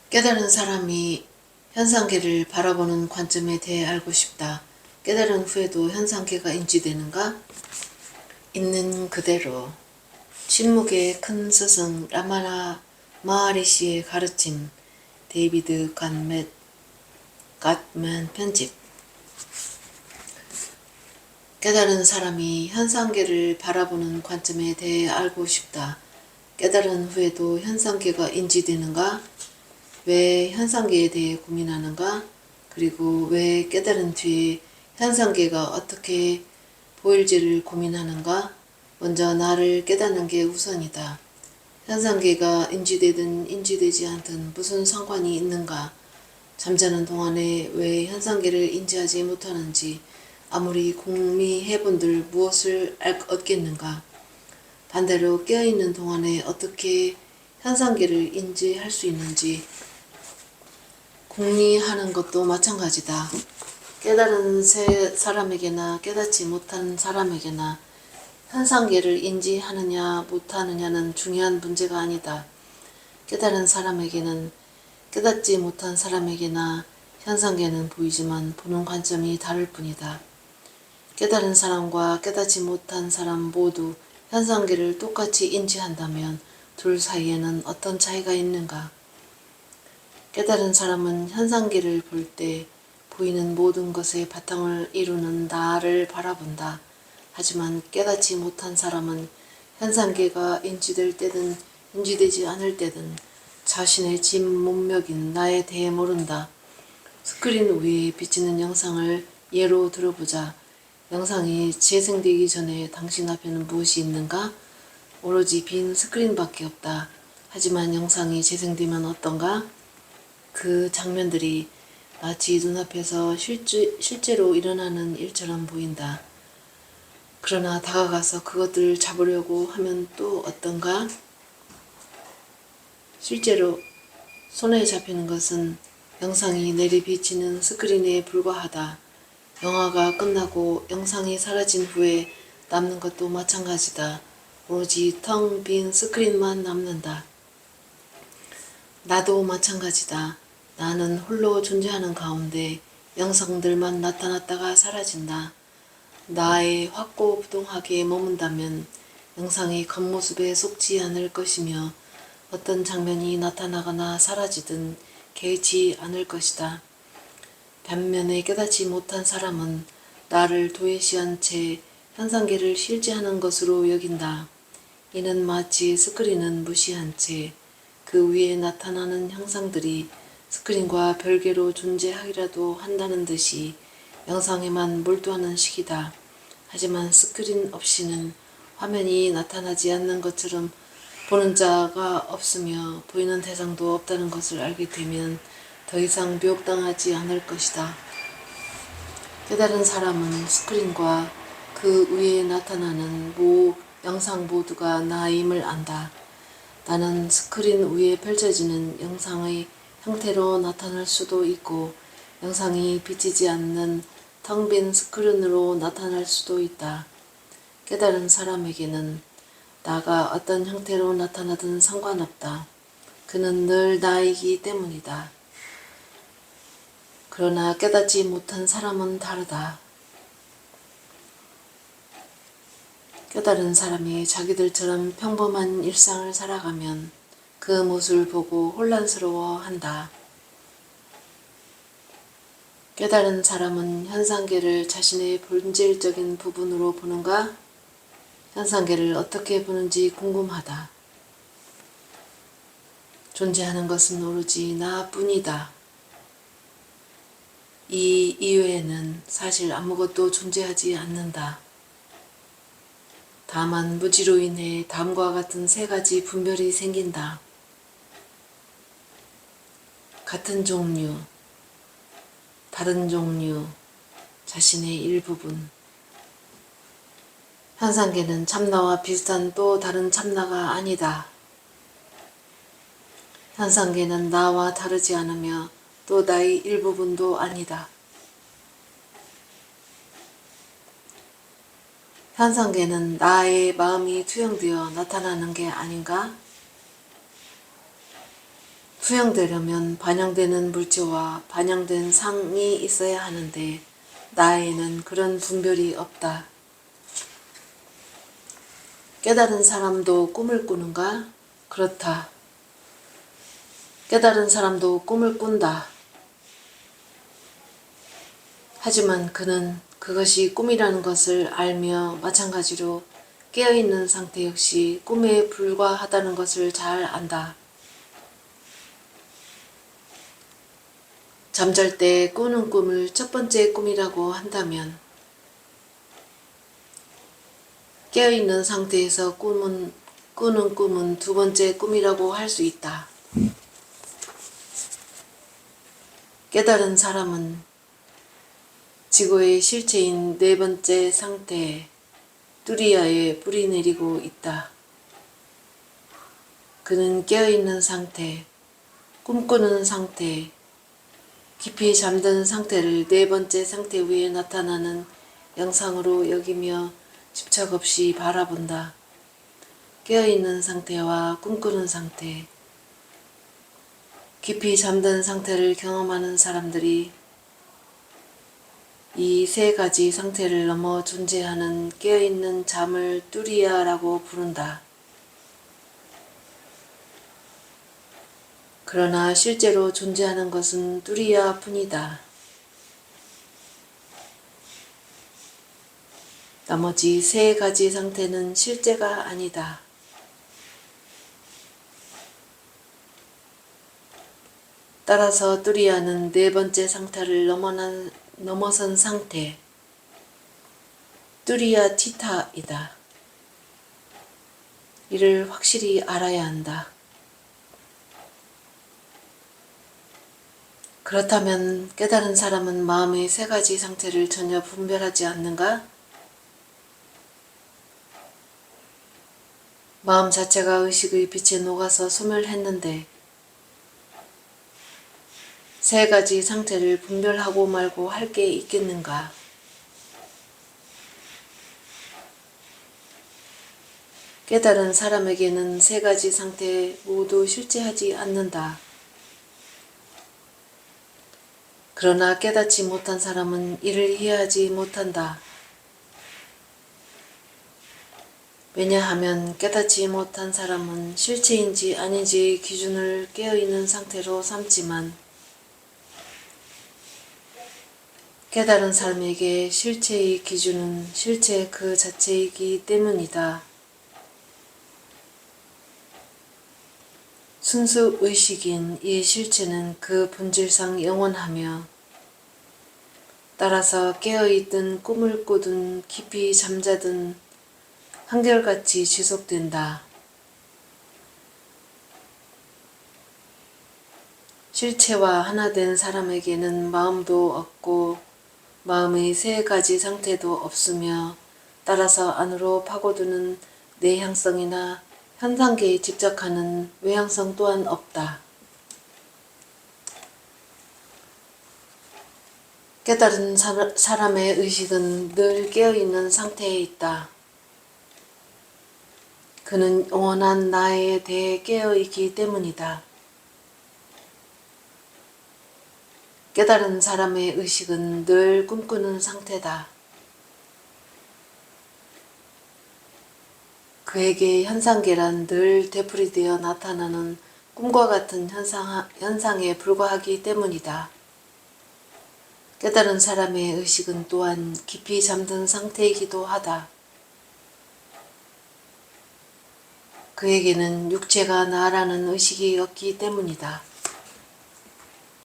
깨달은 사람이 현상계를 바라보는 관점에 대해 알고 싶다. 깨달은 후에도 현상계가 인지되는가? 있는 그대로. 침묵의 큰 스승 라마나 마하리시의 가르침. 데이비드 갓맨 편집. 깨달은 사람이 현상계를 바라보는 관점에 대해 알고 싶다. 깨달은 후에도 현상계가 인지되는가? 왜 현상계에 대해 고민하는가? 그리고 왜 깨달은 뒤에 현상계가 어떻게 보일지를 고민하는가? 먼저 나를 깨닫는 게 우선이다. 현상계가 인지되든 인지되지 않든 무슨 상관이 있는가? 잠자는 동안에 왜 현상계를 인지하지 못하는지 아무리 궁리해본들 무엇을 얻겠는가? 반대로 깨어있는 동안에 어떻게 현상계를 인지할 수 있는지 궁리하는 것도 마찬가지다. 깨달은 사람에게나 깨닫지 못한 사람에게나 현상계를 인지하느냐 못하느냐는 중요한 문제가 아니다. 깨달은 사람에게는 깨닫지 못한 사람에게나 현상계는 보이지만 보는 관점이 다를 뿐이다. 깨달은 사람과 깨닫지 못한 사람 모두 현상계를 똑같이 인지한다면 둘 사이에는 어떤 차이가 있는가? 깨달은 사람은 현상계를 볼 때 보이는 모든 것의 바탕을 이루는 나를 바라본다. 하지만 깨닫지 못한 사람은 현상계가 인지될 때든 인지되지 않을 때든 자신의 진 문맥인 나에 대해 모른다. 스크린 위에 비치는 영상을 예로 들어보자. 영상이 재생되기 전에 당신 앞에는 무엇이 있는가? 오로지 빈 스크린밖에 없다. 하지만 영상이 재생되면 어떤가? 그 장면들이 마치 눈앞에서 실제로 일어나는 일처럼 보인다. 그러나 다가가서 그것들을 잡으려고 하면 또 어떤가? 실제로 손에 잡히는 것은 영상이 내리비치는 스크린에 불과하다. 영화가 끝나고 영상이 사라진 후에 남는 것도 마찬가지다. 오로지 텅 빈 스크린만 남는다. 나도 마찬가지다. 나는 홀로 존재하는 가운데 영상들만 나타났다가 사라진다. 나의 확고부동하게 머문다면 영상의 겉모습에 속지 않을 것이며 어떤 장면이 나타나거나 사라지든 개의치 않을 것이다. 반면에 깨닫지 못한 사람은 나를 도외시한 채 현상계를 실제하는 것으로 여긴다. 이는 마치 스크린은 무시한 채 그 위에 나타나는 형상들이 스크린과 별개로 존재하기라도 한다는 듯이 영상에만 몰두하는 식이다. 하지만 스크린 없이는 화면이 나타나지 않는 것처럼 보는 자가 없으며 보이는 대상도 없다는 것을 알게 되면 더 이상 미혹당하지 않을 것이다. 깨달은 사람은 스크린과 그 위에 나타나는 영상 모두가 나임을 안다. 나는 스크린 위에 펼쳐지는 영상의 형태로 나타날 수도 있고 영상이 비치지 않는 텅 빈 스크린으로 나타날 수도 있다. 깨달은 사람에게는 나가 어떤 형태로 나타나든 상관없다. 그는 늘 나이기 때문이다. 그러나 깨닫지 못한 사람은 다르다. 깨달은 사람이 자기들처럼 평범한 일상을 살아가면 그 모습을 보고 혼란스러워한다. 깨달은 사람은 현상계를 자신의 본질적인 부분으로 보는가? 현상계를 어떻게 보는지 궁금하다. 존재하는 것은 오로지 나뿐이다. 이 이외에는 사실 아무것도 존재하지 않는다. 다만 무지로 인해 다음과 같은 세 가지 분별이 생긴다. 같은 종류, 다른 종류, 자신의 일부분. 현상계는 참나와 비슷한 또 다른 참나가 아니다. 현상계는 나와 다르지 않으며 또 나의 일부분도 아니다. 현상계는 나의 마음이 투영되어 나타나는 게 아닌가? 수용되려면 반영되는 물질과 반영된 상이 있어야 하는데 나에는 그런 분별이 없다. 깨달은 사람도 꿈을 꾸는가? 그렇다. 깨달은 사람도 꿈을 꾼다. 하지만 그는 그것이 꿈이라는 것을 알며 마찬가지로 깨어있는 상태 역시 꿈에 불과하다는 것을 잘 안다. 잠잘 때 꾸는 꿈을 첫 번째 꿈이라고 한다면 깨어있는 상태에서 꾸는 꿈은 두 번째 꿈이라고 할 수 있다. 깨달은 사람은 지고의 실체인 네 번째 상태 뚜리아에 뿌리 내리고 있다. 그는 깨어있는 상태, 꿈꾸는 상태, 깊이 잠든 상태를 네 번째 상태 위에 나타나는 양상으로 여기며 집착 없이 바라본다. 깨어있는 상태와 꿈꾸는 상태, 깊이 잠든 상태를 경험하는 사람들이 이 세 가지 상태를 넘어 존재하는 깨어있는 잠을 뚜리아라고 부른다. 그러나 실제로 존재하는 것은 뚜리아 뿐이다. 나머지 세 가지 상태는 실제가 아니다. 따라서 뚜리아는 네 번째 상태를 넘어선 상태, 뚜리아 티타이다. 이를 확실히 알아야 한다. 그렇다면 깨달은 사람은 마음의 세 가지 상태를 전혀 분별하지 않는가? 마음 자체가 의식의 빛에 녹아서 소멸했는데 세 가지 상태를 분별하고 말고 할 게 있겠는가? 깨달은 사람에게는 세 가지 상태 모두 실제하지 않는다. 그러나 깨닫지 못한 사람은 이를 이해하지 못한다. 왜냐하면 깨닫지 못한 사람은 실체인지 아닌지의 기준을 깨어있는 상태로 삼지만 깨달은 사람에게 실체의 기준은 실체 그 자체이기 때문이다. 순수 의식인 이 실체는 그 본질상 영원하며 따라서 깨어있든 꿈을 꾸든 깊이 잠자든 한결같이 지속된다. 실체와 하나 된 사람에게는 마음도 없고 마음의 세 가지 상태도 없으며 따라서 안으로 파고드는 내향성이나 현상계에 집착하는 외향성 또한 없다. 깨달은 사람의 의식은 늘 깨어있는 상태에 있다. 그는 영원한 나에 대해 깨어있기 때문이다. 깨달은 사람의 의식은 늘 꿈꾸는 상태다. 그에게 현상계란 늘 되풀이되어 나타나는 꿈과 같은 현상에 불과하기 때문이다. 깨달은 사람의 의식은 또한 깊이 잠든 상태이기도 하다. 그에게는 육체가 나라는 의식이 없기 때문이다.